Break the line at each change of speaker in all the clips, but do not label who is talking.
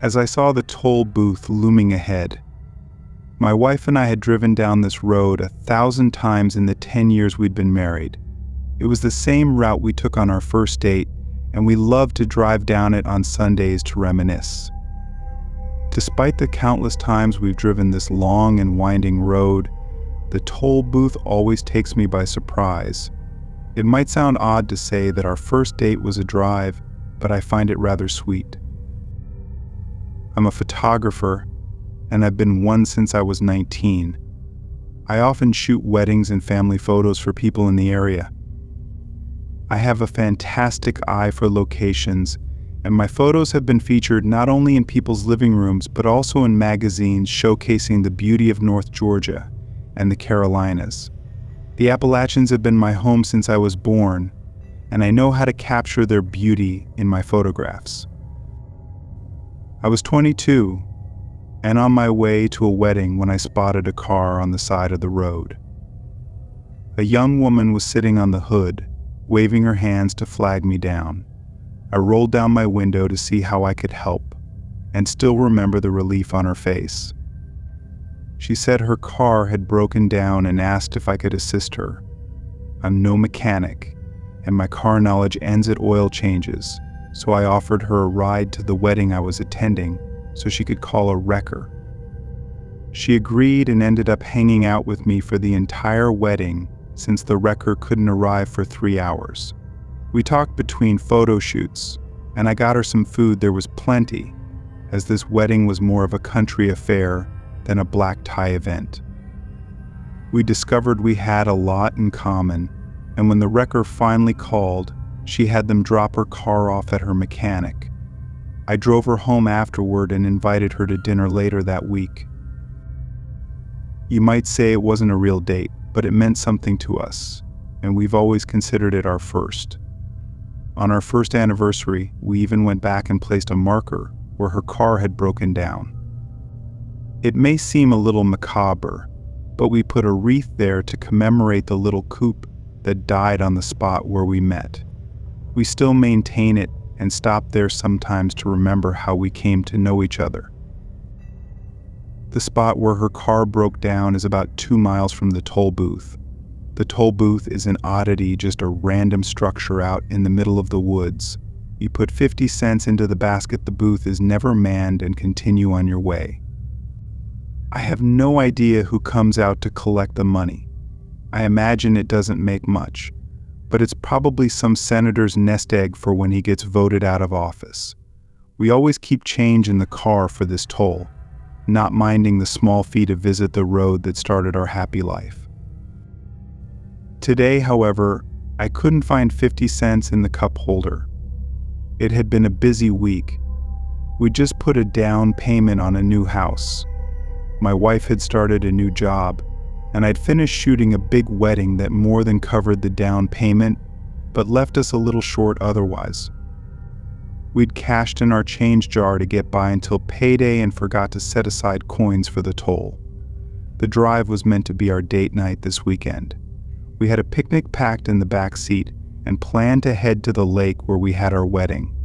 as I saw the toll booth looming ahead. My wife and I had driven down this road 1,000 times in the 10 years we'd been married. It was the same route we took on our first date, and we loved to drive down it on Sundays to reminisce. Despite the countless times we've driven this long and winding road, the toll booth always takes me by surprise. It might sound odd to say that our first date was a drive, but I find it rather sweet. I'm a photographer, and I've been one since I was 19. I often shoot weddings and family photos for people in the area. I have a fantastic eye for locations, and my photos have been featured not only in people's living rooms but also in magazines showcasing the beauty of North Georgia and the Carolinas. The Appalachians have been my home since I was born, and I know how to capture their beauty in my photographs. I was 22 and on my way to a wedding when I spotted a car on the side of the road. A young woman was sitting on the hood, waving her hands to flag me down. I rolled down my window to see how I could help, and still remember the relief on her face. She said her car had broken down and asked if I could assist her. I'm no mechanic, and my car knowledge ends at oil changes, so I offered her a ride to the wedding I was attending so she could call a wrecker. She agreed and ended up hanging out with me for the entire wedding since the wrecker couldn't arrive for 3 hours. We talked between photo shoots, and I got her some food. There was plenty, as this wedding was more of a country affair than a black tie event. We discovered we had a lot in common, and when the wrecker finally called, she had them drop her car off at her mechanic. I drove her home afterward and invited her to dinner later that week. You might say it wasn't a real date, but it meant something to us, and we've always considered it our first. On our first anniversary, we even went back and placed a marker where her car had broken down. It may seem a little macabre, but we put a wreath there to commemorate the little coupe that died on the spot where we met. We still maintain it and stop there sometimes to remember how we came to know each other. The spot where her car broke down is about 2 miles from the toll booth. The toll booth is an oddity, just a random structure out in the middle of the woods. You put 50 cents into the basket, the booth is never manned, and continue on your way. I have no idea who comes out to collect the money. I imagine it doesn't make much, but it's probably some senator's nest egg for when he gets voted out of office. We always keep change in the car for this toll, not minding the small fee to visit the road that started our happy life. Today, however, I couldn't find 50 cents in the cup holder. It had been a busy week. We just put a down payment on a new house. My wife had started a new job, and I'd finished shooting a big wedding that more than covered the down payment, but left us a little short otherwise. We'd cashed in our change jar to get by until payday and forgot to set aside coins for the toll. The drive was meant to be our date night this weekend. We had a picnic packed in the back seat and planned to head to the lake where we had our wedding.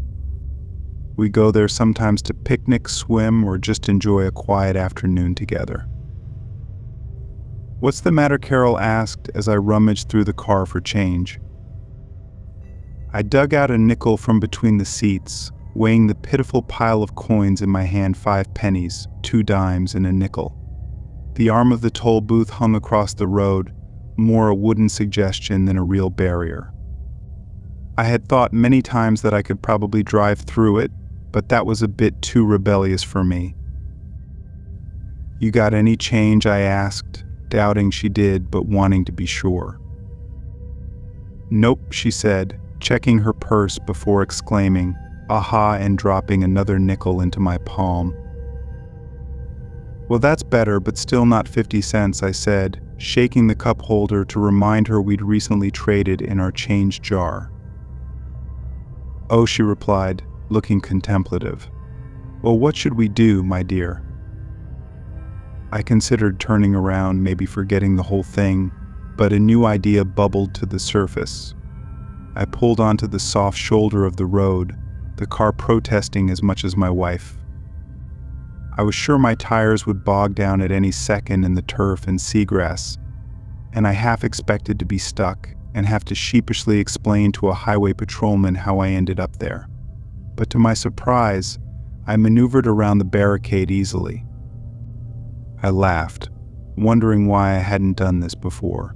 We go there sometimes to picnic, swim, or just enjoy a quiet afternoon together. "What's the matter?" Carol asked as I rummaged through the car for change. I dug out a nickel from between the seats, weighing the pitiful pile of coins in my hand: 5 pennies, 2 dimes, and a nickel. The arm of the toll booth hung across the road, more a wooden suggestion than a real barrier. I had thought many times that I could probably drive through it, but that was a bit too rebellious for me. "You got any change?" I asked, doubting she did, but wanting to be sure. "Nope," she said, checking her purse before exclaiming, "Aha," and dropping another nickel into my palm. "Well, that's better, but still not 50 cents, I said, shaking the cup holder to remind her we'd recently traded in our change jar. "Oh," she replied, looking contemplative. "Well, what should we do, my dear?" I considered turning around, maybe forgetting the whole thing, but a new idea bubbled to the surface. I pulled onto the soft shoulder of the road, the car protesting as much as my wife. I was sure my tires would bog down at any second in the turf and seagrass, and I half expected to be stuck and have to sheepishly explain to a highway patrolman how I ended up there. But to my surprise, I maneuvered around the barricade easily. I laughed, wondering why I hadn't done this before.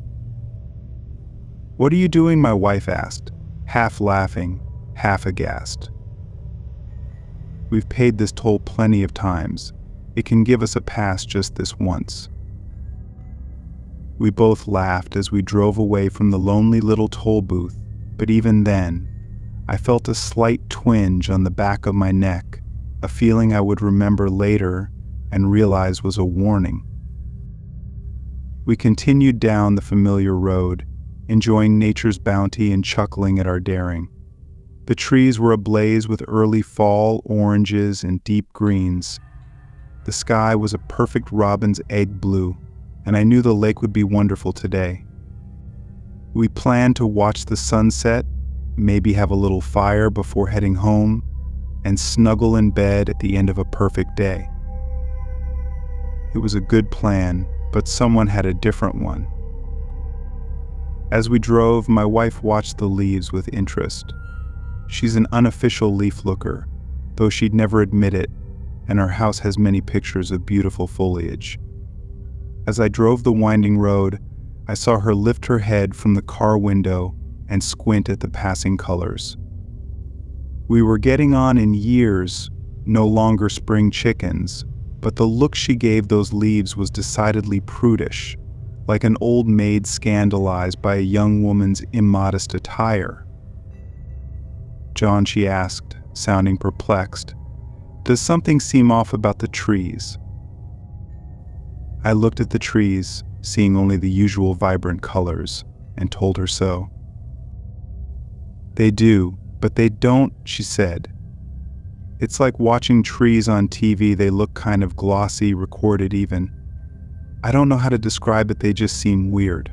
"What are you doing?" my wife asked, half laughing, half aghast. "We've paid this toll plenty of times. It can give us a pass just this once." We both laughed as we drove away from the lonely little toll booth, but even then, I felt a slight twinge on the back of my neck, a feeling I would remember later and realize was a warning. We continued down the familiar road, enjoying nature's bounty and chuckling at our daring. The trees were ablaze with early fall oranges and deep greens. The sky was a perfect robin's egg blue, and I knew the lake would be wonderful today. We planned to watch the sunset, maybe have a little fire before heading home, and snuggle in bed at the end of a perfect day. It was a good plan, but someone had a different one. As we drove, my wife watched the leaves with interest. She's an unofficial leaf looker, though she'd never admit it, and our house has many pictures of beautiful foliage. As I drove the winding road, I saw her lift her head from the car window and squint at the passing colors. We were getting on in years, no longer spring chickens, but the look she gave those leaves was decidedly prudish, like an old maid scandalized by a young woman's immodest attire. "John," she asked, sounding perplexed, "does something seem off about the trees?" I looked at the trees, seeing only the usual vibrant colors, and told her so. "They do, but they don't," she said. "It's like watching trees on TV. They look kind of glossy, recorded even. I don't know how to describe it, they just seem weird."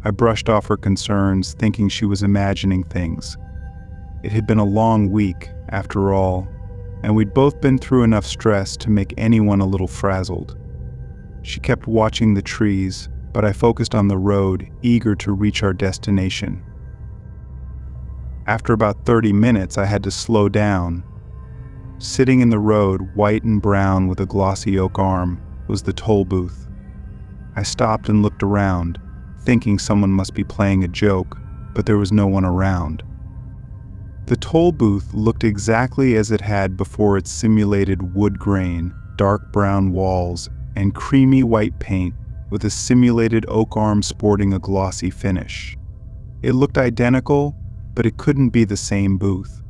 I brushed off her concerns, thinking she was imagining things. It had been a long week, after all, and we'd both been through enough stress to make anyone a little frazzled. She kept watching the trees, but I focused on the road, eager to reach our destination. After about 30 minutes, I had to slow down. Sitting in the road, white and brown with a glossy oak arm, was the toll booth. I stopped and looked around, thinking someone must be playing a joke, but there was no one around. The toll booth looked exactly as it had before its simulated wood grain, dark brown walls, and creamy white paint with a simulated oak arm sporting a glossy finish. It looked identical, but it couldn't be the same booth.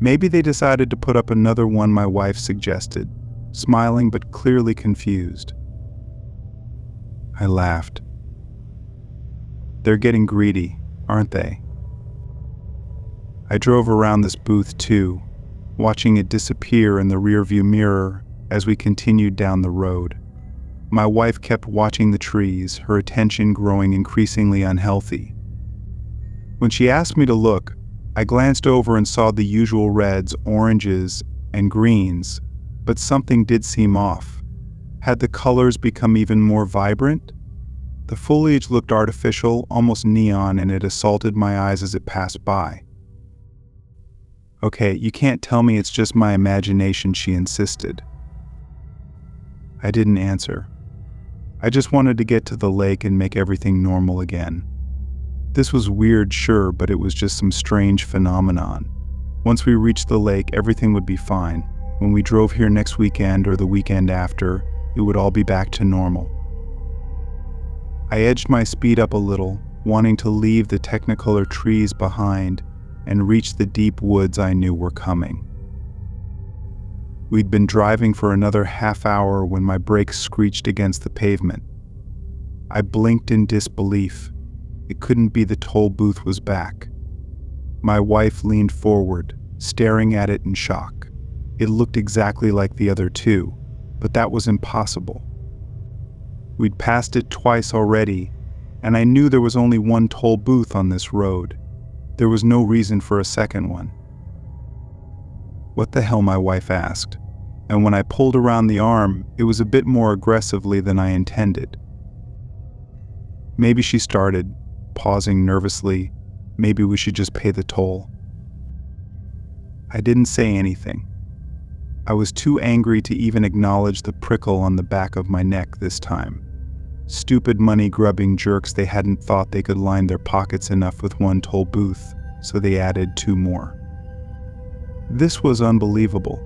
"Maybe they decided to put up another one," my wife suggested, smiling but clearly confused. I laughed. "They're getting greedy, aren't they?" I drove around this booth too, watching it disappear in the rearview mirror as we continued down the road. My wife kept watching the trees, her attention growing increasingly unhealthy. When she asked me to look, I glanced over and saw the usual reds, oranges, and greens, but something did seem off. Had the colors become even more vibrant? The foliage looked artificial, almost neon, and it assaulted my eyes as it passed by. "Okay, you can't tell me it's just my imagination," she insisted. I didn't answer. I just wanted to get to the lake and make everything normal again. This was weird, sure, but it was just some strange phenomenon. Once we reached the lake, everything would be fine. When we drove here next weekend or the weekend after, it would all be back to normal. I edged my speed up a little, wanting to leave the technicolor trees behind and reach the deep woods I knew were coming. We'd been driving for another half hour when my brakes screeched against the pavement. I blinked in disbelief. It couldn't be the toll booth was back. My wife leaned forward, staring at it in shock. It looked exactly like the other two, but that was impossible. We'd passed it twice already, and I knew there was only one toll booth on this road. There was no reason for a second one. "What the hell?" my wife asked, and when I pulled around the arm, it was a bit more aggressively than I intended. "Maybe," she started, pausing nervously, "maybe we should just pay the toll." I didn't say anything. I was too angry to even acknowledge the prickle on the back of my neck this time. Stupid money-grubbing jerks, they hadn't thought they could line their pockets enough with one toll booth, so they added 2 more. This was unbelievable.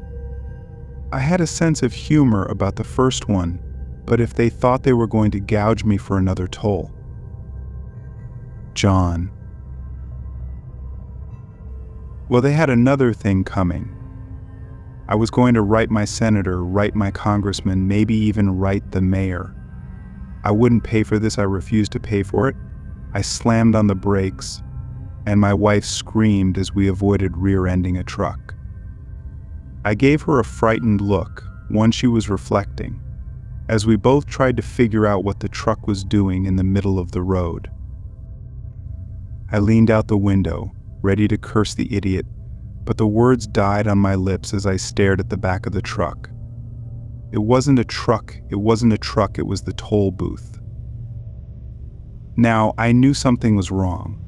I had a sense of humor about the first one, but if they thought they were going to gouge me for another toll. John. Well, they had another thing coming. I was going to write my senator, write my congressman, maybe even write the mayor. I wouldn't pay for this. I refused to pay for it. I slammed on the brakes, and my wife screamed as we avoided rear-ending a truck. I gave her a frightened look, one she was reflecting, as we both tried to figure out what the truck was doing in the middle of the road. I leaned out the window, ready to curse the idiot, but the words died on my lips as I stared at the back of the truck. It wasn't a truck, it was the toll booth. Now, I knew something was wrong.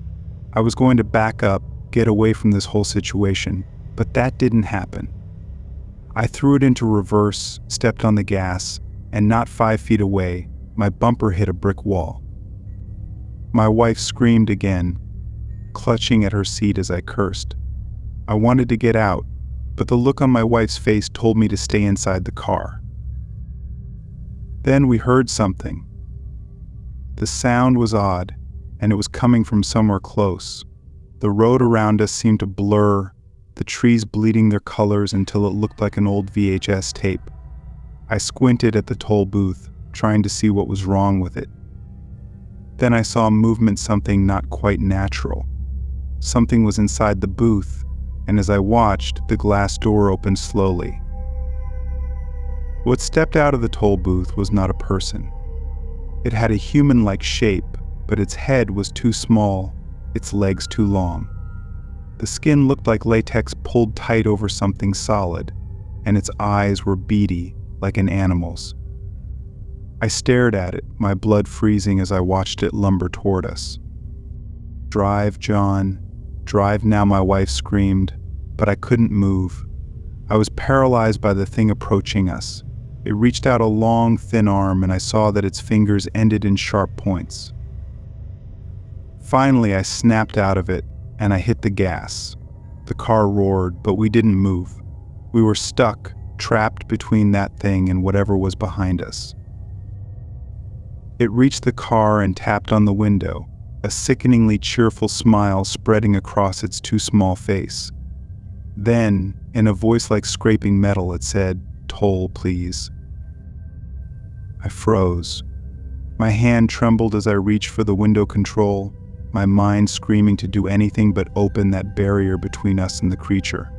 I was going to back up, get away from this whole situation, but that didn't happen. I threw it into reverse, stepped on the gas, and not 5 feet away, my bumper hit a brick wall. My wife screamed again, clutching at her seat as I cursed. I wanted to get out, but the look on my wife's face told me to stay inside the car. Then we heard something. The sound was odd, and it was coming from somewhere close. The road around us seemed to blur, the trees bleeding their colors until it looked like an old VHS tape. I squinted at the toll booth, trying to see what was wrong with it. Then I saw movement, something not quite natural. Something was inside the booth, and as I watched, the glass door opened slowly. What stepped out of the toll booth was not a person. It had a human-like shape, but its head was too small, its legs too long. The skin looked like latex pulled tight over something solid, and its eyes were beady, like an animal's. I stared at it, my blood freezing as I watched it lumber toward us. "Drive, John. Drive now," my wife screamed, but I couldn't move. I was paralyzed by the thing approaching us. It reached out a long, thin arm, and I saw that its fingers ended in sharp points. Finally, I snapped out of it, and I hit the gas. The car roared, but we didn't move. We were stuck, trapped between that thing and whatever was behind us. It reached the car and tapped on the window, a sickeningly cheerful smile spreading across its too small face. Then, in a voice like scraping metal, it said, "Toll, please." I froze. My hand trembled as I reached for the window control, my mind screaming to do anything but open that barrier between us and the creature.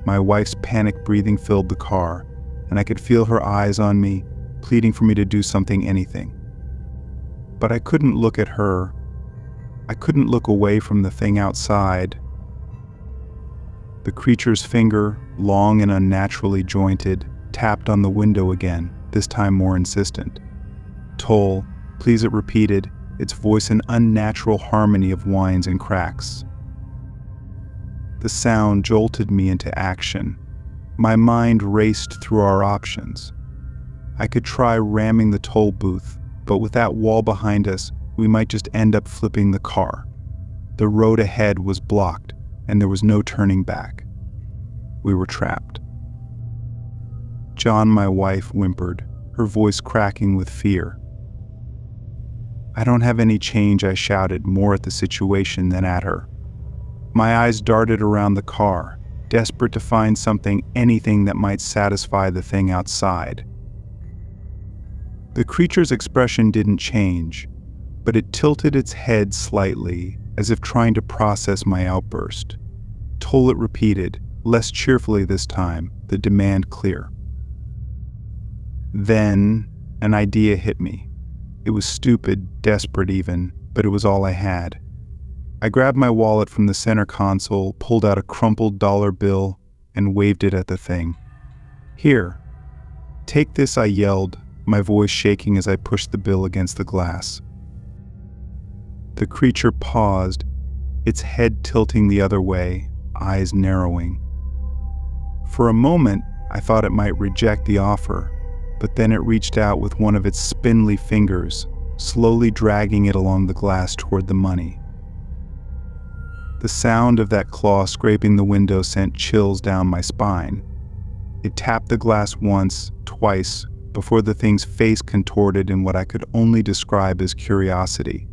My wife's panicked breathing filled the car, and I could feel her eyes on me, pleading for me to do something, anything. But I couldn't look at her. I couldn't look away from the thing outside. The creature's finger, long and unnaturally jointed, tapped on the window again, this time more insistent. "Toll, please," it repeated, its voice an unnatural harmony of whines and cracks. The sound jolted me into action. My mind raced through our options. I could try ramming the toll booth, but with that wall behind us, we might just end up flipping the car. The road ahead was blocked, and there was no turning back. We were trapped. John, my wife, whimpered, her voice cracking with fear. "I don't have any change," I shouted, more at the situation than at her. My eyes darted around the car, desperate to find something, anything that might satisfy the thing outside. The creature's expression didn't change, but it tilted its head slightly, as if trying to process my outburst. "Toll," it repeated, less cheerfully this time, the demand clear. Then, an idea hit me. It was stupid, desperate even, but it was all I had. I grabbed my wallet from the center console, pulled out a crumpled dollar bill, and waved it at the thing. "Here, take this," I yelled, my voice shaking as I pushed the bill against the glass. The creature paused, its head tilting the other way, eyes narrowing. For a moment, I thought it might reject the offer, but then it reached out with one of its spindly fingers, slowly dragging it along the glass toward the money. The sound of that claw scraping the window sent chills down my spine. It tapped the glass once, twice, before the thing's face contorted in what I could only describe as curiosity.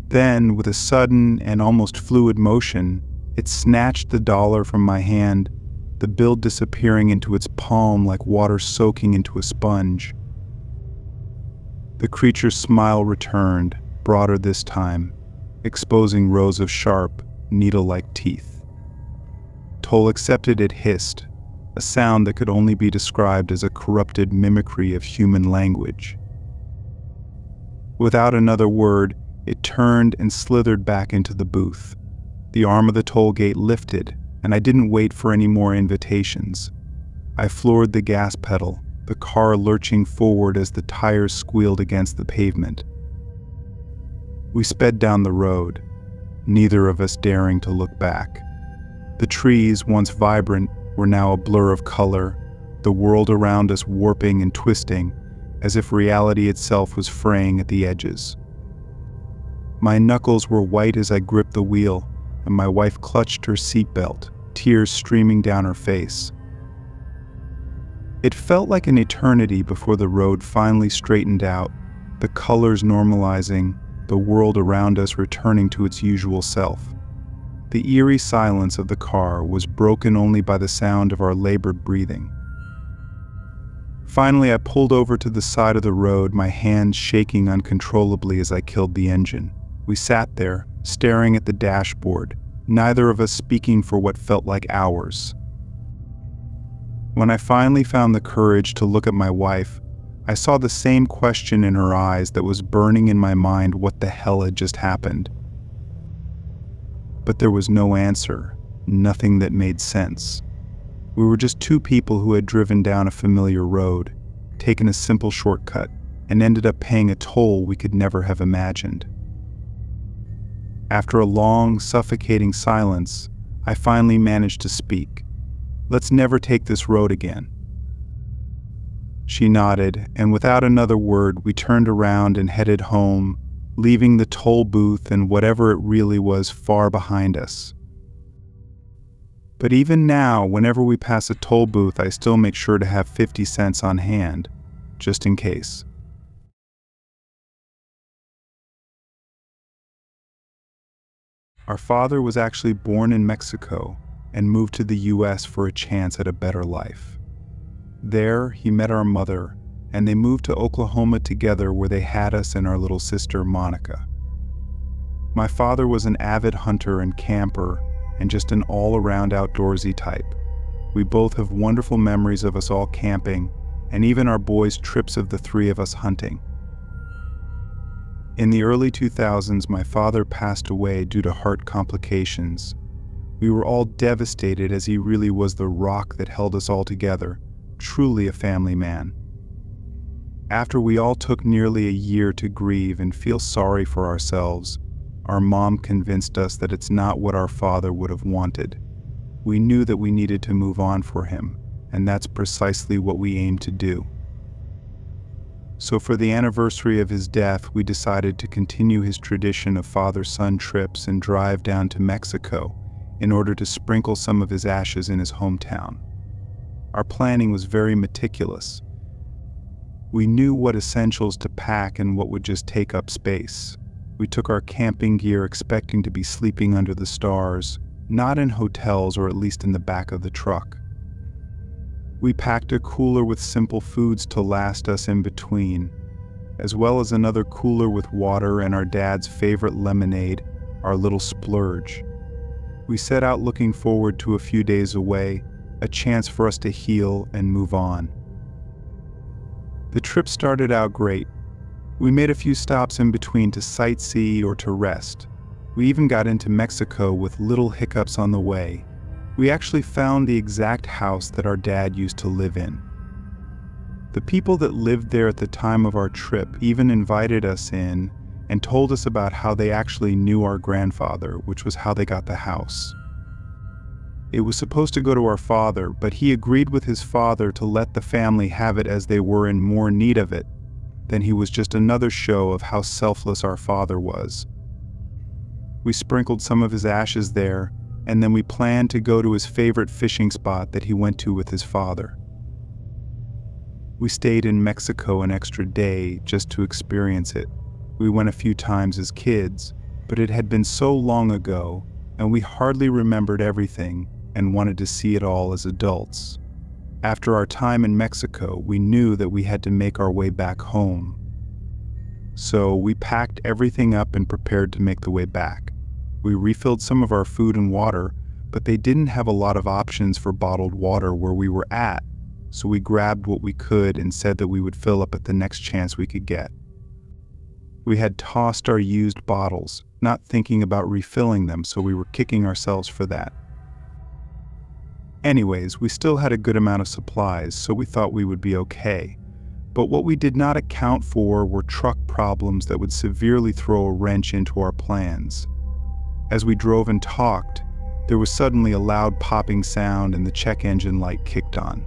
Then, with a sudden and almost fluid motion, it snatched the dollar from my hand, the bill disappearing into its palm like water soaking into a sponge. The creature's smile returned, broader this time, exposing rows of sharp, needle-like teeth. Toll accepted it hissed, a sound that could only be described as a corrupted mimicry of human language. Without another word, it turned and slithered back into the booth. The arm of the toll gate lifted, and I didn't wait for any more invitations. I floored the gas pedal, the car lurching forward as the tires squealed against the pavement. We sped down the road, neither of us daring to look back. The trees, once vibrant, were now a blur of color, the world around us warping and twisting, as if reality itself was fraying at the edges. My knuckles were white as I gripped the wheel, and my wife clutched her seatbelt, tears streaming down her face. It felt like an eternity before the road finally straightened out, the colors normalizing, the world around us returning to its usual self. The eerie silence of the car was broken only by the sound of our labored breathing. Finally, I pulled over to the side of the road, my hands shaking uncontrollably as I killed the engine. We sat there, staring at the dashboard, neither of us speaking for what felt like hours. When I finally found the courage to look at my wife, I saw the same question in her eyes that was burning in my mind: what the hell had just happened? But there was no answer, nothing that made sense. We were just two people who had driven down a familiar road, taken a simple shortcut, and ended up paying a toll we could never have imagined. After a long, suffocating silence, I finally managed to speak. "Let's never take this road again." She nodded, and without another word, we turned around and headed home, leaving the toll booth and whatever it really was far behind us. But even now, whenever we pass a toll booth, I still make sure to have 50 cents on hand, just in case. Our father was actually born in Mexico and moved to the US for a chance at a better life. There, he met our mother, and they moved to Oklahoma together, where they had us and our little sister, Monica. My father was an avid hunter and camper, and just an all-around outdoorsy type. We both have wonderful memories of us all camping, and even our boys' trips of the three of us hunting. In the early 2000s, my father passed away due to heart complications. We were all devastated, as he really was the rock that held us all together, truly a family man. After we all took nearly a year to grieve and feel sorry for ourselves, our mom convinced us that it's not what our father would have wanted. We knew that we needed to move on for him, and that's precisely what we aimed to do. So for the anniversary of his death, we decided to continue his tradition of father-son trips and drive down to Mexico in order to sprinkle some of his ashes in his hometown. Our planning was very meticulous. We knew what essentials to pack and what would just take up space. We took our camping gear expecting to be sleeping under the stars, not in hotels, or at least in the back of the truck. We packed a cooler with simple foods to last us in between, as well as another cooler with water and our dad's favorite lemonade, our little splurge. We set out looking forward to a few days away, a chance for us to heal and move on. The trip started out great. We made a few stops in between to sightsee or to rest. We even got into Mexico with little hiccups on the way. We actually found the exact house that our dad used to live in. The people that lived there at the time of our trip even invited us in and told us about how they actually knew our grandfather, which was how they got the house. It was supposed to go to our father, but he agreed with his father to let the family have it as they were in more need of it. Then he was just another show of how selfless our father was. We sprinkled some of his ashes there, and then we planned to go to his favorite fishing spot that he went to with his father. We stayed in Mexico an extra day just to experience it. We went a few times as kids, but it had been so long ago, and we hardly remembered everything and wanted to see it all as adults. After our time in Mexico, we knew that we had to make our way back home. So we packed everything up and prepared to make the way back. We refilled some of our food and water, but they didn't have a lot of options for bottled water where we were at, so we grabbed what we could and said that we would fill up at the next chance we could get. We had tossed our used bottles, not thinking about refilling them, so we were kicking ourselves for that. Anyways, we still had a good amount of supplies, so we thought we would be okay. But what we did not account for were truck problems that would severely throw a wrench into our plans. As we drove and talked, there was suddenly a loud popping sound and the check engine light kicked on.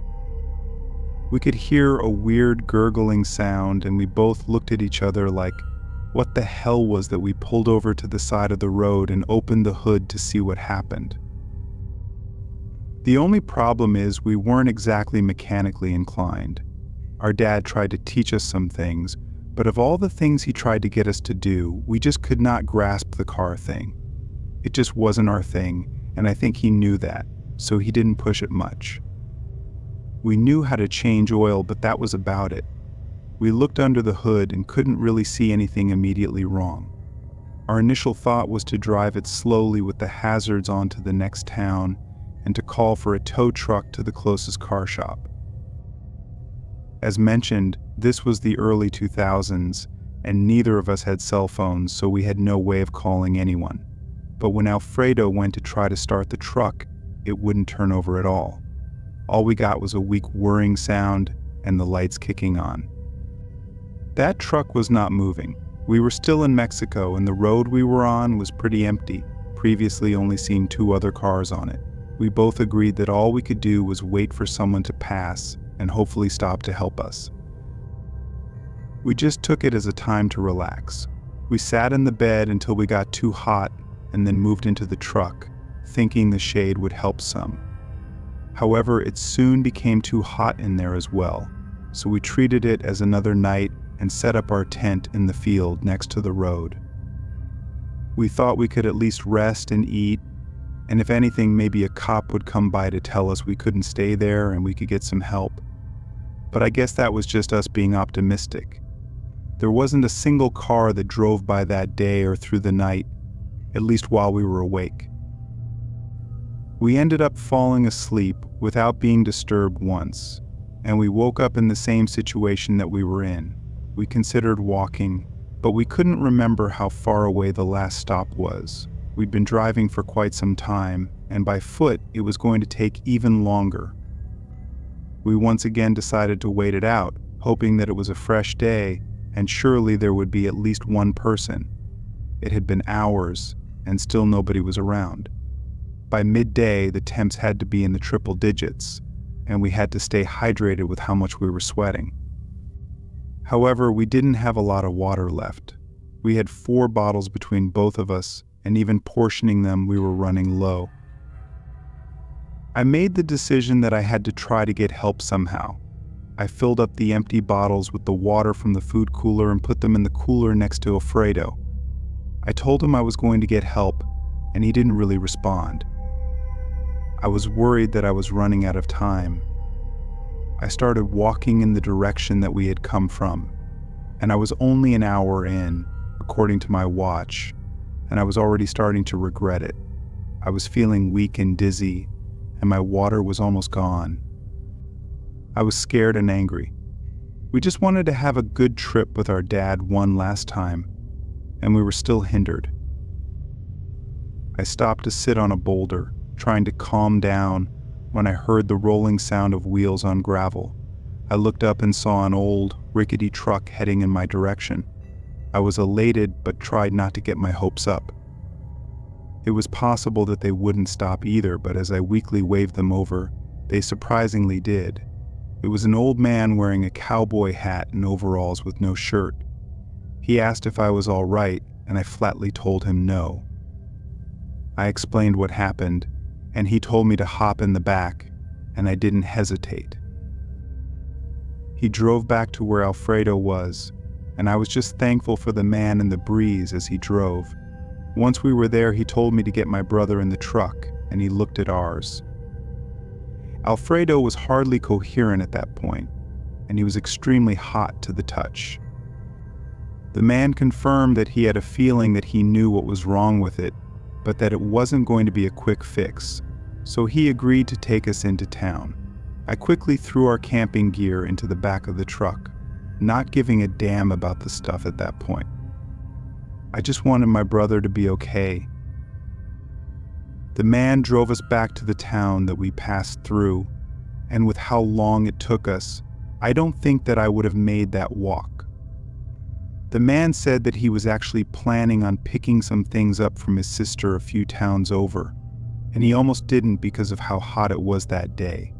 We could hear a weird gurgling sound, and we both looked at each other like, what the hell was that? We pulled over to the side of the road and opened the hood to see what happened. The only problem is we weren't exactly mechanically inclined. Our dad tried to teach us some things, but of all the things he tried to get us to do, we just could not grasp the car thing. It just wasn't our thing, and I think he knew that, so he didn't push it much. We knew how to change oil, but that was about it. We looked under the hood and couldn't really see anything immediately wrong. Our initial thought was to drive it slowly with the hazards on to the next town and to call for a tow truck to the closest car shop. As mentioned, this was the early 2000s, and neither of us had cell phones, so we had no way of calling anyone. But when Alfredo went to try to start the truck, it wouldn't turn over at all. All we got was a weak whirring sound and the lights kicking on. That truck was not moving. We were still in Mexico, and the road we were on was pretty empty, previously only seen 2 other cars on it. We both agreed that all we could do was wait for someone to pass and hopefully stop to help us. We just took it as a time to relax. We sat in the bed until we got too hot and then moved into the truck, thinking the shade would help some. However, it soon became too hot in there as well, so we treated it as another night and set up our tent in the field next to the road. We thought we could at least rest and eat, and if anything, maybe a cop would come by to tell us we couldn't stay there and we could get some help. But I guess that was just us being optimistic. There wasn't a single car that drove by that day or through the night, at least while we were awake. We ended up falling asleep without being disturbed once, and we woke up in the same situation that we were in. We considered walking, but we couldn't remember how far away the last stop was. We'd been driving for quite some time, and by foot it was going to take even longer. We once again decided to wait it out, hoping that it was a fresh day, and surely there would be at least one person. It had been hours, and still nobody was around. By midday, the temps had to be in the triple digits, and we had to stay hydrated with how much we were sweating. However, we didn't have a lot of water left. We had 4 bottles between both of us, and even portioning them, we were running low. I made the decision that I had to try to get help somehow. I filled up the empty bottles with the water from the food cooler and put them in the cooler next to Alfredo. I told him I was going to get help, and he didn't really respond. I was worried that I was running out of time. I started walking in the direction that we had come from, and I was only an hour in, according to my watch, and I was already starting to regret it. I was feeling weak and dizzy, and my water was almost gone. I was scared and angry. We just wanted to have a good trip with our dad one last time, and we were still hindered. I stopped to sit on a boulder, trying to calm down, when I heard the rolling sound of wheels on gravel. I looked up and saw an old, rickety truck heading in my direction. I was elated but tried not to get my hopes up. It was possible that they wouldn't stop either, but as I weakly waved them over, they surprisingly did. It was an old man wearing a cowboy hat and overalls with no shirt. He asked if I was all right, and I flatly told him no. I explained what happened, and he told me to hop in the back, and I didn't hesitate. He drove back to where Alfredo was, and I was just thankful for the man and the breeze as he drove. Once we were there, he told me to get my brother in the truck, and he looked at ours. Alfredo was hardly coherent at that point, and he was extremely hot to the touch. The man confirmed that he had a feeling that he knew what was wrong with it, but that it wasn't going to be a quick fix, so he agreed to take us into town. I quickly threw our camping gear into the back of the truck, not giving a damn about the stuff at that point. I just wanted my brother to be okay. The man drove us back to the town that we passed through, and with how long it took us, I don't think that I would have made that walk. The man said that he was actually planning on picking some things up from his sister a few towns over, and he almost didn't because of how hot it was that day.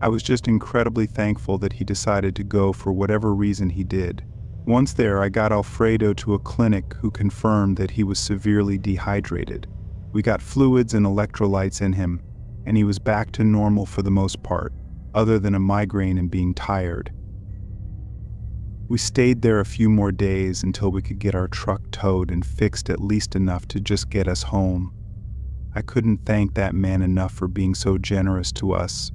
I was just incredibly thankful that he decided to go for whatever reason he did. Once there, I got Alfredo to a clinic who confirmed that he was severely dehydrated. We got fluids and electrolytes in him, and he was back to normal for the most part, other than a migraine and being tired. We stayed there a few more days until we could get our truck towed and fixed at least enough to just get us home. I couldn't thank that man enough for being so generous to us,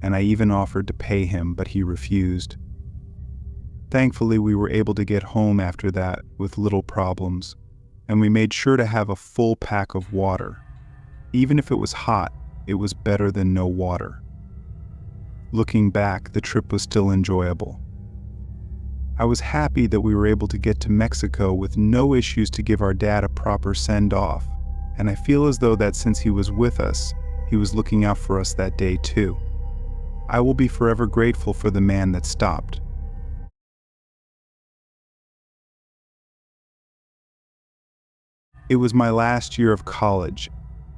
and I even offered to pay him, but he refused. Thankfully, we were able to get home after that with little problems, and we made sure to have a full pack of water. Even if it was hot, it was better than no water. Looking back, the trip was still enjoyable. I was happy that we were able to get to Mexico with no issues to give our dad a proper send-off, and I feel as though that since he was with us, he was looking out for us that day too. I will be forever grateful for the man that stopped. It was my last year of college,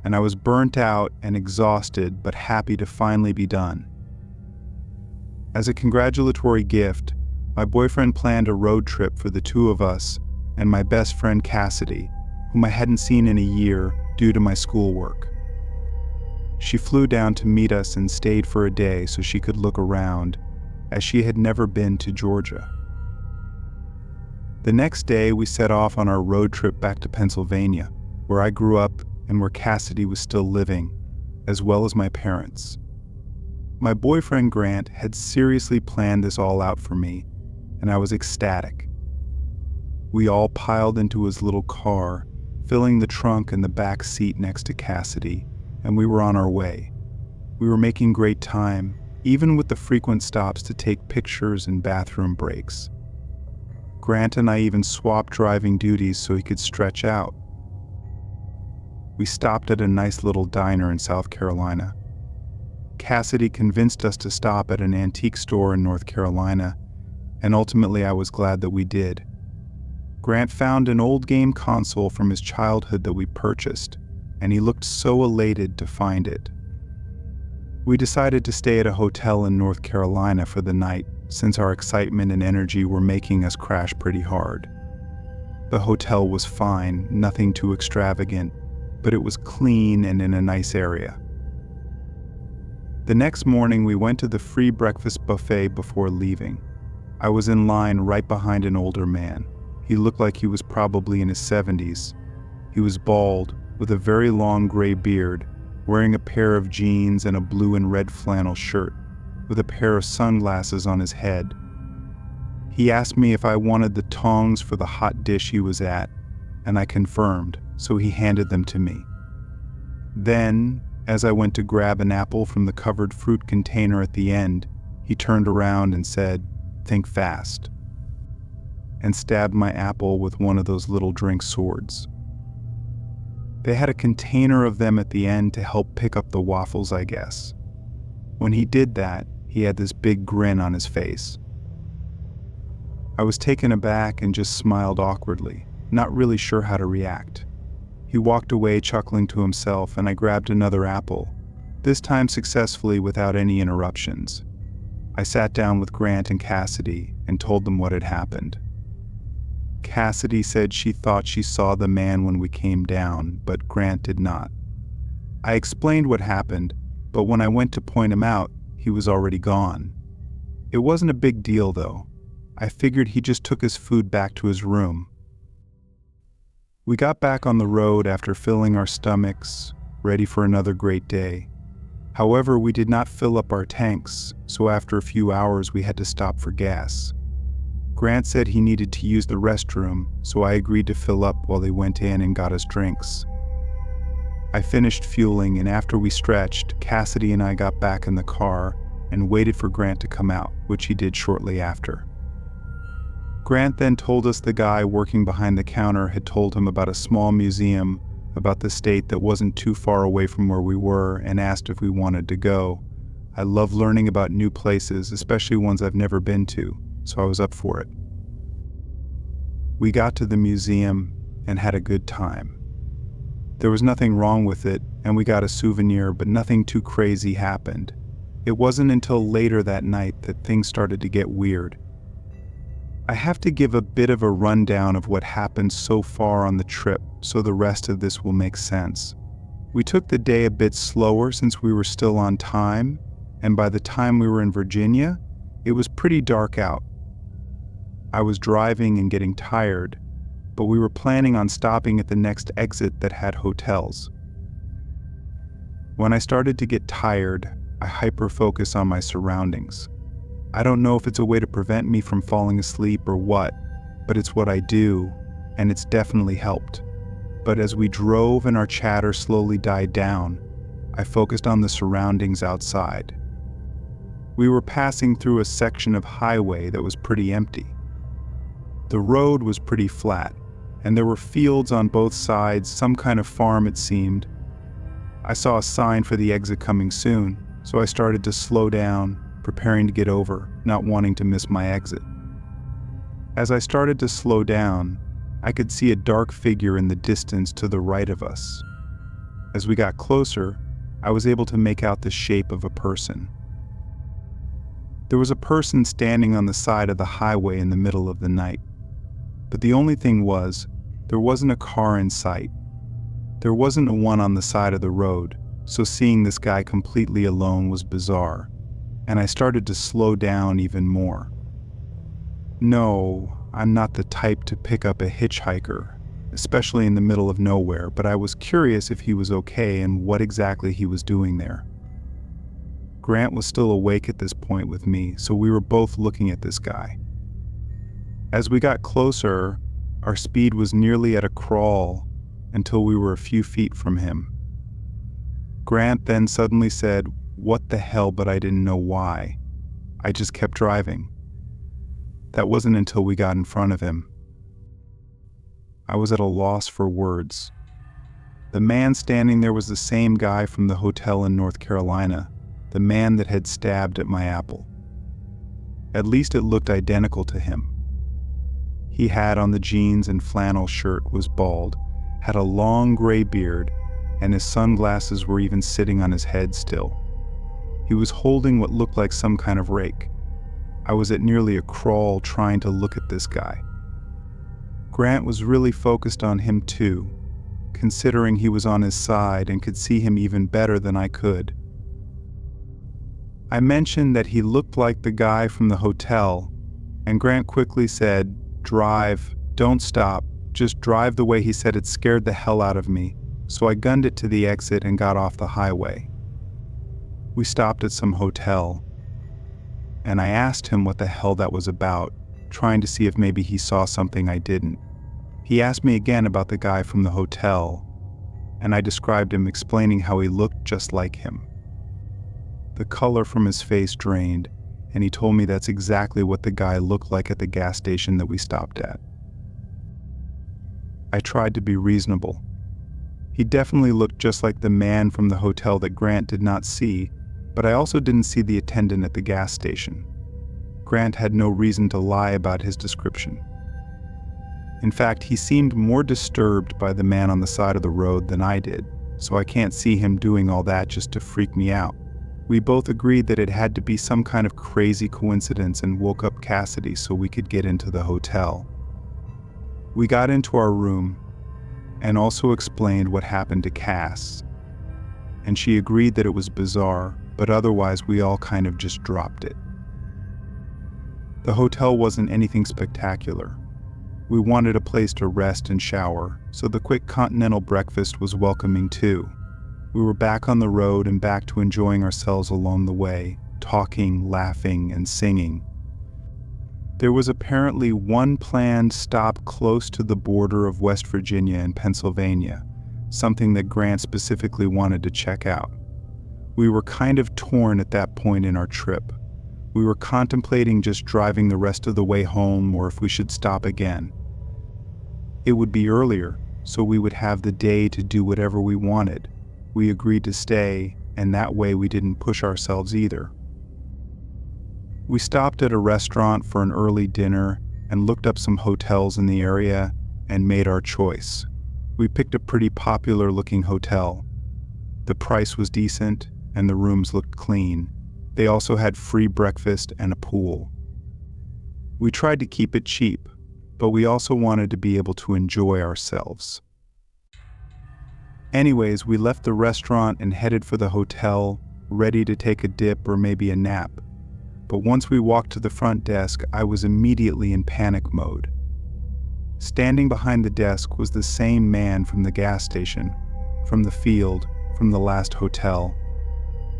and I was burnt out and exhausted but happy to finally be done. As a congratulatory gift, my boyfriend planned a road trip for the two of us and my best friend Cassidy, whom I hadn't seen in a year due to my schoolwork. She flew down to meet us and stayed for a day so she could look around, as she had never been to Georgia. The next day, we set off on our road trip back to Pennsylvania, where I grew up and where Cassidy was still living, as well as my parents. My boyfriend Grant had seriously planned this all out for me, and I was ecstatic. We all piled into his little car, filling the trunk and the back seat next to Cassidy, and we were on our way. We were making great time, even with the frequent stops to take pictures and bathroom breaks. Grant and I even swapped driving duties so he could stretch out. We stopped at a nice little diner in South Carolina. Cassidy convinced us to stop at an antique store in North Carolina, and ultimately I was glad that we did. Grant found an old game console from his childhood that we purchased, and he looked so elated to find it. We decided to stay at a hotel in North Carolina for the night, since our excitement and energy were making us crash pretty hard. The hotel was fine, nothing too extravagant, but it was clean and in a nice area. The next morning, we went to the free breakfast buffet before leaving. I was in line right behind an older man. He looked like he was probably in his 70s. He was bald, with a very long gray beard, wearing a pair of jeans and a blue and red flannel shirt, with a pair of sunglasses on his head. He asked me if I wanted the tongs for the hot dish he was at, and I confirmed, so he handed them to me. Then, as I went to grab an apple from the covered fruit container at the end, he turned around and said, "Think fast," and stabbed my apple with one of those little drink swords. They had a container of them at the end to help pick up the waffles, I guess. When he did that, he had this big grin on his face. I was taken aback and just smiled awkwardly, not really sure how to react. He walked away chuckling to himself, and I grabbed another apple, this time successfully without any interruptions. I sat down with Grant and Cassidy and told them what had happened. Cassidy said she thought she saw the man when we came down, but Grant did not. I explained what happened, but when I went to point him out, he was already gone. It wasn't a big deal, though. I figured he just took his food back to his room. We got back on the road after filling our stomachs, ready for another great day. However, we did not fill up our tanks, so after a few hours we had to stop for gas. Grant said he needed to use the restroom, so I agreed to fill up while they went in and got us drinks. I finished fueling, and after we stretched, Cassidy and I got back in the car and waited for Grant to come out, which he did shortly after. Grant then told us the guy working behind the counter had told him about a small museum about the state that wasn't too far away from where we were, and asked if we wanted to go. I love learning about new places, especially ones I've never been to, so I was up for it. We got to the museum and had a good time. There was nothing wrong with it, and we got a souvenir, but nothing too crazy happened. It wasn't until later that night that things started to get weird. I have to give a bit of a rundown of what happened so far on the trip, so the rest of this will make sense. We took the day a bit slower since we were still on time, and by the time we were in Virginia, it was pretty dark out. I was driving and getting tired, but we were planning on stopping at the next exit that had hotels. When I started to get tired, I hyper-focus on my surroundings. I don't know if it's a way to prevent me from falling asleep or what, but it's what I do, and it's definitely helped. But as we drove and our chatter slowly died down, I focused on the surroundings outside. We were passing through a section of highway that was pretty empty. The road was pretty flat, and there were fields on both sides, some kind of farm it seemed. I saw a sign for the exit coming soon, so I started to slow down, preparing to get over, not wanting to miss my exit. As I started to slow down, I could see a dark figure in the distance to the right of us. As we got closer, I was able to make out the shape of a person. There was a person standing on the side of the highway in the middle of the night. But the only thing was, there wasn't a car in sight. There wasn't a one on the side of the road, so seeing this guy completely alone was bizarre, and I started to slow down even more. No, I'm not the type to pick up a hitchhiker, especially in the middle of nowhere, but I was curious if he was okay and what exactly he was doing there. Grant was still awake at this point with me, so we were both looking at this guy. As we got closer, our speed was nearly at a crawl until we were a few feet from him. Grant then suddenly said, "What the hell," but I didn't know why. I just kept driving. That wasn't until we got in front of him. I was at a loss for words. The man standing there was the same guy from the hotel in North Carolina, the man that had stabbed at my apple. At least it looked identical to him. He had on the jeans and flannel shirt, was bald, had a long gray beard, and his sunglasses were even sitting on his head still. He was holding what looked like some kind of rake. I was at nearly a crawl trying to look at this guy. Grant was really focused on him too, considering he was on his side and could see him even better than I could. I mentioned that he looked like the guy from the hotel, and Grant quickly said, "Drive, don't stop, just drive." The way he said it scared the hell out of me, so I gunned it to the exit and got off the highway. We stopped at some hotel, and I asked him what the hell that was about, trying to see if maybe he saw something I didn't. He asked me again about the guy from the hotel, and I described him, explaining how he looked just like him. The color from his face drained, and he told me that's exactly what the guy looked like at the gas station that we stopped at. I tried to be reasonable. He definitely looked just like the man from the hotel that Grant did not see, but I also didn't see the attendant at the gas station. Grant had no reason to lie about his description. In fact, he seemed more disturbed by the man on the side of the road than I did, so I can't see him doing all that just to freak me out. We both agreed that it had to be some kind of crazy coincidence and woke up Cassidy so we could get into the hotel. We got into our room and also explained what happened to Cass, and she agreed that it was bizarre, but otherwise we all kind of just dropped it. The hotel wasn't anything spectacular. We wanted a place to rest and shower, so the quick continental breakfast was welcoming too. We were back on the road and back to enjoying ourselves along the way, talking, laughing, and singing. There was apparently one planned stop close to the border of West Virginia and Pennsylvania, something that Grant specifically wanted to check out. We were kind of torn at that point in our trip. We were contemplating just driving the rest of the way home or if we should stop again. It would be earlier, so we would have the day to do whatever we wanted. We agreed to stay, and that way we didn't push ourselves either. We stopped at a restaurant for an early dinner and looked up some hotels in the area and made our choice. We picked a pretty popular looking hotel. The price was decent and the rooms looked clean. They also had free breakfast and a pool. We tried to keep it cheap, but we also wanted to be able to enjoy ourselves. Anyways, we left the restaurant and headed for the hotel, ready to take a dip or maybe a nap. But once we walked to the front desk, I was immediately in panic mode. Standing behind the desk was the same man from the gas station, from the field, from the last hotel.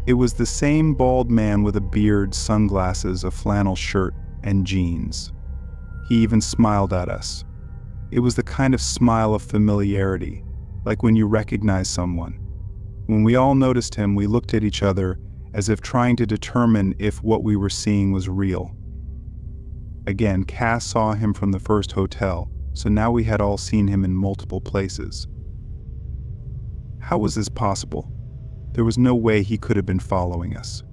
It was the same bald man with a beard, sunglasses, a flannel shirt, and jeans. He even smiled at us. It was the kind of smile of familiarity, like when you recognize someone. When we all noticed him, we looked at each other as if trying to determine if what we were seeing was real. Again, Cass saw him from the first hotel, so now we had all seen him in multiple places. How was this possible? There was no way he could have been following us.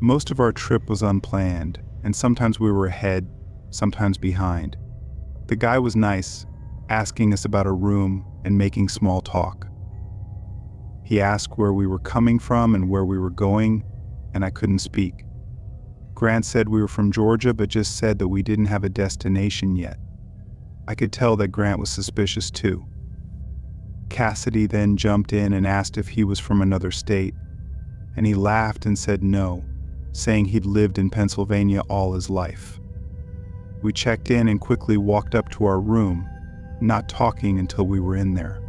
Most of our trip was unplanned, and sometimes we were ahead, sometimes behind. The guy was nice, asking us about a room and making small talk. He asked where we were coming from and where we were going, and I couldn't speak. Grant said we were from Georgia, but just said that we didn't have a destination yet. I could tell that Grant was suspicious too. Cassidy then jumped in and asked if he was from another state, and he laughed and said no, saying he'd lived in Pennsylvania all his life. We checked in and quickly walked up to our room, not talking until we were in there.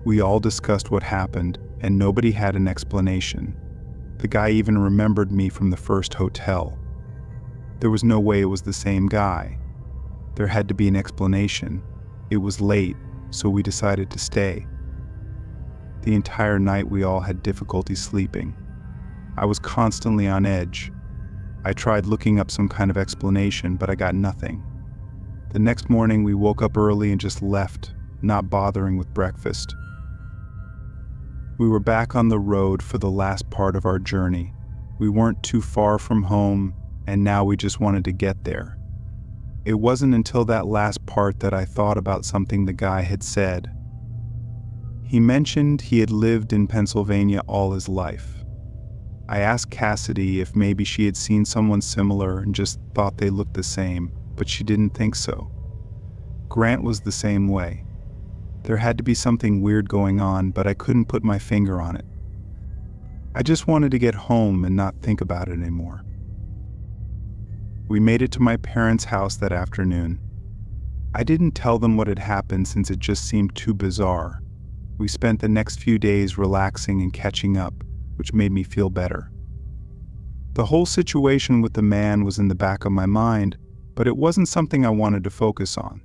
We all discussed what happened, and nobody had an explanation. The guy even remembered me from the first hotel. There was no way it was the same guy. There had to be an explanation. It was late, so we decided to stay. The entire night we all had difficulty sleeping. I was constantly on edge. I tried looking up some kind of explanation, but I got nothing. The next morning we woke up early and just left, not bothering with breakfast. We were back on the road for the last part of our journey. We weren't too far from home, and now we just wanted to get there. It wasn't until that last part that I thought about something the guy had said. He mentioned he had lived in Pennsylvania all his life. I asked Cassidy if maybe she had seen someone similar and just thought they looked the same, but she didn't think so. Grant was the same way. There had to be something weird going on, but I couldn't put my finger on it. I just wanted to get home and not think about it anymore. We made it to my parents' house that afternoon. I didn't tell them what had happened since it just seemed too bizarre. We spent the next few days relaxing and catching up, which made me feel better. The whole situation with the man was in the back of my mind, but it wasn't something I wanted to focus on.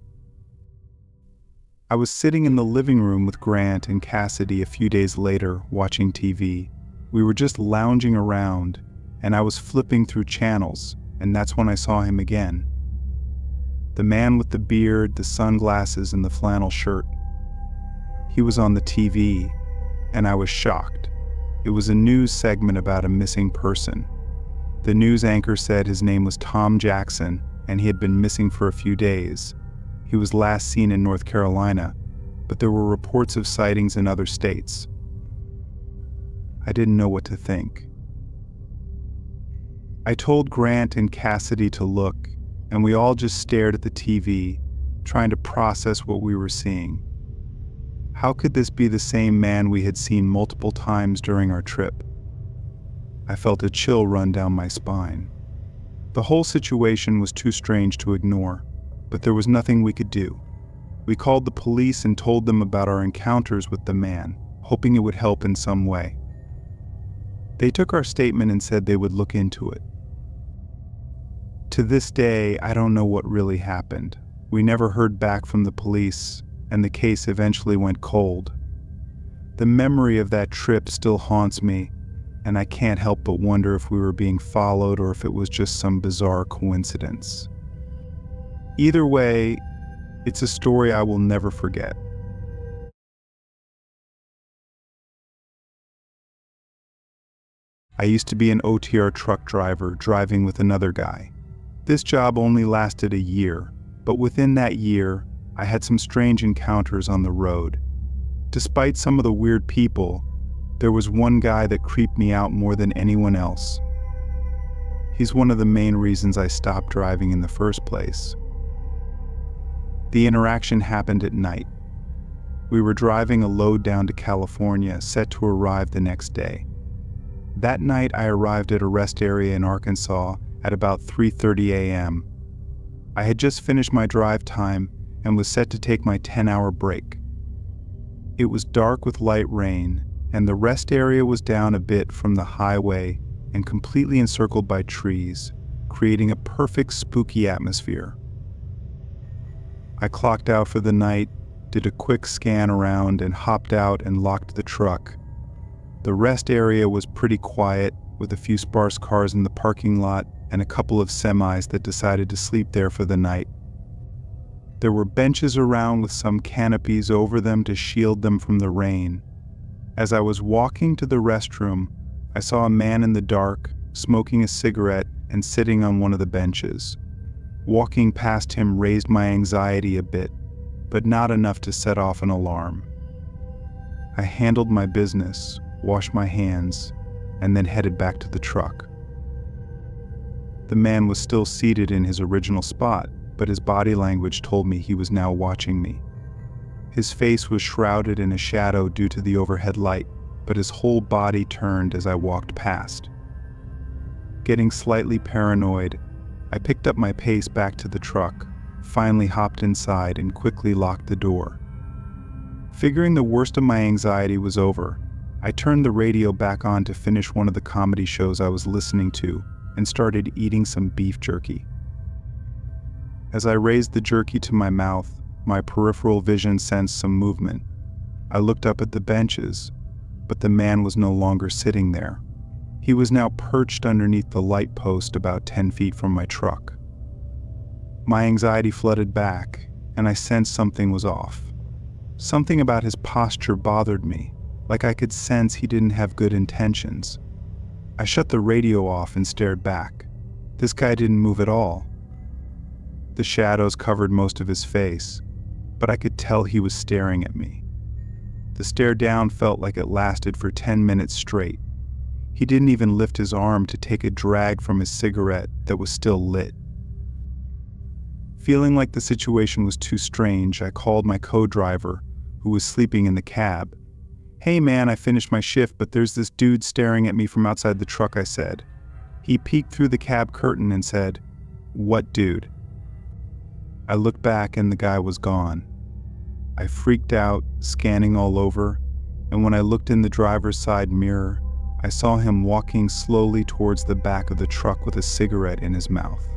I was sitting in the living room with Grant and Cassidy a few days later, watching TV. We were just lounging around, and I was flipping through channels, and that's when I saw him again. The man with the beard, the sunglasses, and the flannel shirt. He was on the TV, and I was shocked. It was a news segment about a missing person. The news anchor said his name was Tom Jackson, and he had been missing for a few days. He was last seen in North Carolina, but there were reports of sightings in other states. I didn't know what to think. I told Grant and Cassidy to look, and we all just stared at the TV, trying to process what we were seeing. How could this be the same man we had seen multiple times during our trip? I felt a chill run down my spine. The whole situation was too strange to ignore, but there was nothing we could do. We called the police and told them about our encounters with the man, hoping it would help in some way. They took our statement and said they would look into it. To this day, I don't know what really happened. We never heard back from the police, and the case eventually went cold. The memory of that trip still haunts me, and I can't help but wonder if we were being followed or if it was just some bizarre coincidence. Either way, it's a story I will never forget. I used to be an OTR truck driver driving with another guy. This job only lasted a year, but within that year, I had some strange encounters on the road. Despite some of the weird people, there was one guy that creeped me out more than anyone else. He's one of the main reasons I stopped driving in the first place. The interaction happened at night. We were driving a load down to California, set to arrive the next day. That night, I arrived at a rest area in Arkansas at about 3:30 a.m. I had just finished my drive time and was set to take my 10-hour break. It was dark with light rain, and the rest area was down a bit from the highway and completely encircled by trees, creating a perfect spooky atmosphere. I clocked out for the night, did a quick scan around, and hopped out and locked the truck. The rest area was pretty quiet, with a few sparse cars in the parking lot and a couple of semis that decided to sleep there for the night. There were benches around with some canopies over them to shield them from the rain. As I was walking to the restroom, I saw a man in the dark, smoking a cigarette and sitting on one of the benches. Walking past him raised my anxiety a bit, but not enough to set off an alarm. I handled my business, washed my hands, and then headed back to the truck. The man was still seated in his original spot, but his body language told me he was now watching me. His face was shrouded in a shadow due to the overhead light, but his whole body turned as I walked past. Getting slightly paranoid, I picked up my pace back to the truck, finally hopped inside and quickly locked the door. Figuring the worst of my anxiety was over, I turned the radio back on to finish one of the comedy shows I was listening to and started eating some beef jerky. As I raised the jerky to my mouth, my peripheral vision sensed some movement. I looked up at the benches, but the man was no longer sitting there. He was now perched underneath the light post about 10 feet from my truck. My anxiety flooded back, and I sensed something was off. Something about his posture bothered me, like I could sense he didn't have good intentions. I shut the radio off and stared back. This guy didn't move at all. The shadows covered most of his face, but I could tell he was staring at me. The stare down felt like it lasted for 10 minutes straight. He didn't even lift his arm to take a drag from his cigarette that was still lit. Feeling like the situation was too strange, I called my co-driver, who was sleeping in the cab. "Hey man, I finished my shift, but there's this dude staring at me from outside the truck," I said. He peeked through the cab curtain and said, "What dude?" I looked back and the guy was gone. I freaked out, scanning all over, and when I looked in the driver's side mirror, I saw him walking slowly towards the back of the truck with a cigarette in his mouth.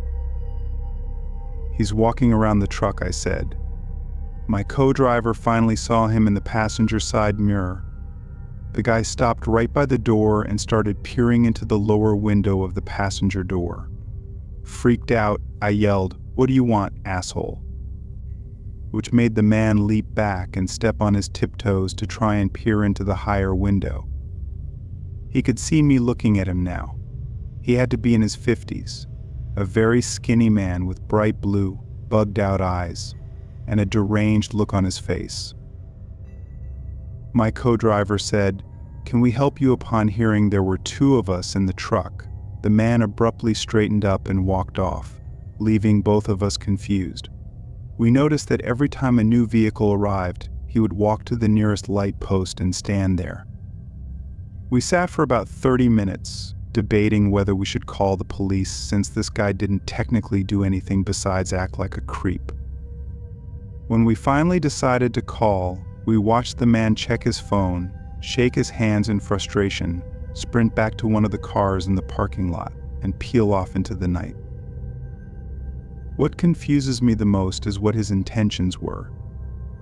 "He's walking around the truck," I said. My co-driver finally saw him in the passenger side mirror. The guy stopped right by the door and started peering into the lower window of the passenger door. Freaked out, I yelled, "What do you want, asshole?" which made the man leap back and step on his tiptoes to try and peer into the higher window. He could see me looking at him now. He had to be in his 50s, a very skinny man with bright blue, bugged-out eyes, and a deranged look on his face. My co-driver said, "Can we help you?" Upon hearing there were two of us in the truck, the man abruptly straightened up and walked off, leaving both of us confused. We noticed that every time a new vehicle arrived, he would walk to the nearest light post and stand there. We sat for about 30 minutes, debating whether we should call the police since this guy didn't technically do anything besides act like a creep. When we finally decided to call, we watched the man check his phone, shake his hands in frustration, sprint back to one of the cars in the parking lot, and peel off into the night. What confuses me the most is what his intentions were.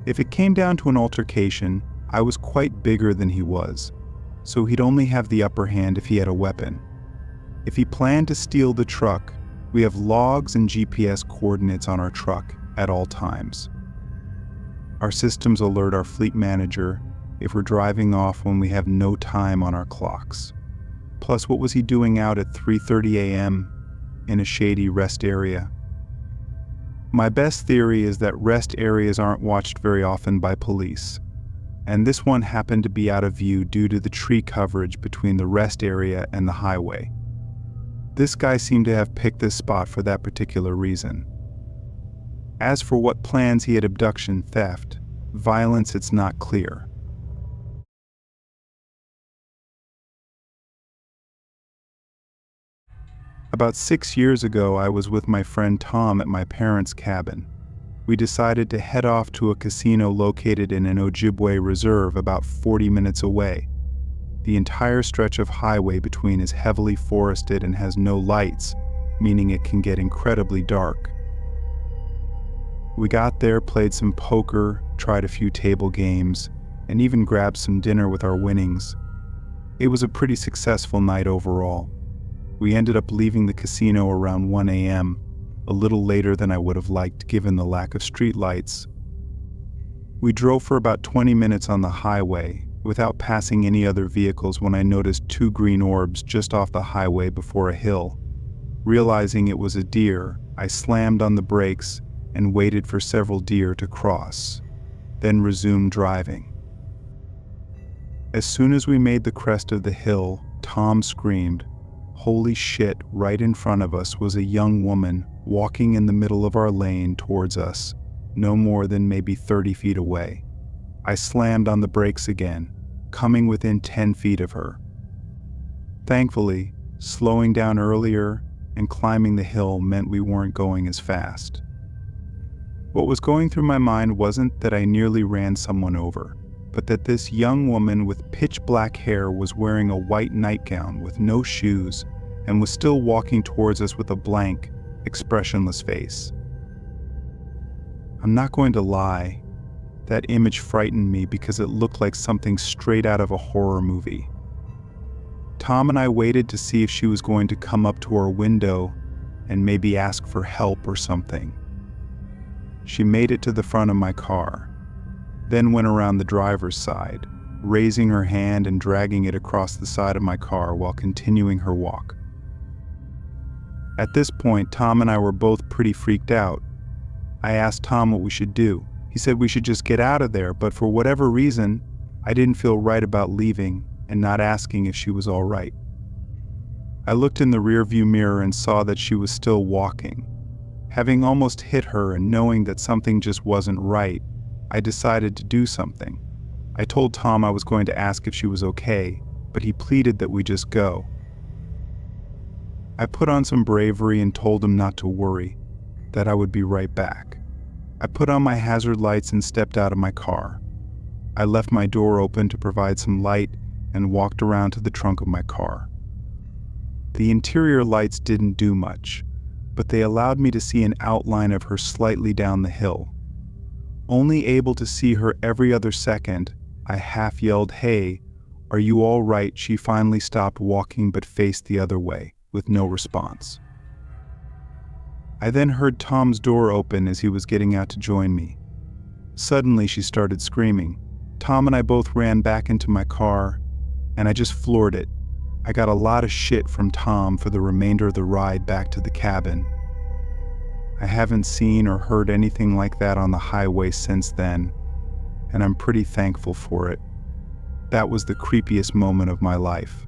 If it came down to an altercation, I was quite bigger than he was, so he'd only have the upper hand if he had a weapon. If he planned to steal the truck, we have logs and GPS coordinates on our truck at all times. Our systems alert our fleet manager if we're driving off when we have no time on our clocks. Plus, what was he doing out at 3:30 a.m. in a shady rest area? My best theory is that rest areas aren't watched very often by police, and this one happened to be out of view due to the tree coverage between the rest area and the highway. This guy seemed to have picked this spot for that particular reason. As for what plans he had: abduction, theft, violence, it's not clear. About 6 years ago, I was with my friend Tom at my parents' cabin. We decided to head off to a casino located in an Ojibwe reserve about 40 minutes away. The entire stretch of highway between is heavily forested and has no lights, meaning it can get incredibly dark. We got there, played some poker, tried a few table games, and even grabbed some dinner with our winnings. It was a pretty successful night overall. We ended up leaving the casino around 1 a.m., a little later than I would have liked given the lack of street lights. We drove for about 20 minutes on the highway without passing any other vehicles when I noticed two green orbs just off the highway before a hill. Realizing it was a deer, I slammed on the brakes and waited for several deer to cross, then resumed driving. As soon as we made the crest of the hill, Tom screamed, "Holy shit!" Right in front of us was a young woman walking in the middle of our lane towards us, no more than maybe 30 feet away. I slammed on the brakes again, coming within 10 feet of her. Thankfully, slowing down earlier and climbing the hill meant we weren't going as fast. What was going through my mind wasn't that I nearly ran someone over, but that this young woman with pitch black hair was wearing a white nightgown with no shoes and was still walking towards us with a blank, expressionless face. I'm not going to lie, that image frightened me because it looked like something straight out of a horror movie. Tom and I waited to see if she was going to come up to our window and maybe ask for help or something. She made it to the front of my car, then went around the driver's side, raising her hand and dragging it across the side of my car while continuing her walk. At this point, Tom and I were both pretty freaked out. I asked Tom what we should do. He said we should just get out of there, but for whatever reason, I didn't feel right about leaving and not asking if she was all right. I looked in the rearview mirror and saw that she was still walking. Having almost hit her and knowing that something just wasn't right, I decided to do something. I told Tom I was going to ask if she was okay, but he pleaded that we just go. I put on some bravery and told him not to worry, that I would be right back. I put on my hazard lights and stepped out of my car. I left my door open to provide some light and walked around to the trunk of my car. The interior lights didn't do much, but they allowed me to see an outline of her slightly down the hill. Only able to see her every other second, I half yelled, "Hey, are you all right?" She finally stopped walking but faced the other way, with no response. I then heard Tom's door open as he was getting out to join me. Suddenly, she started screaming. Tom and I both ran back into my car, and I just floored it. I got a lot of shit from Tom for the remainder of the ride back to the cabin. I haven't seen or heard anything like that on the highway since then, and I'm pretty thankful for it. That was the creepiest moment of my life.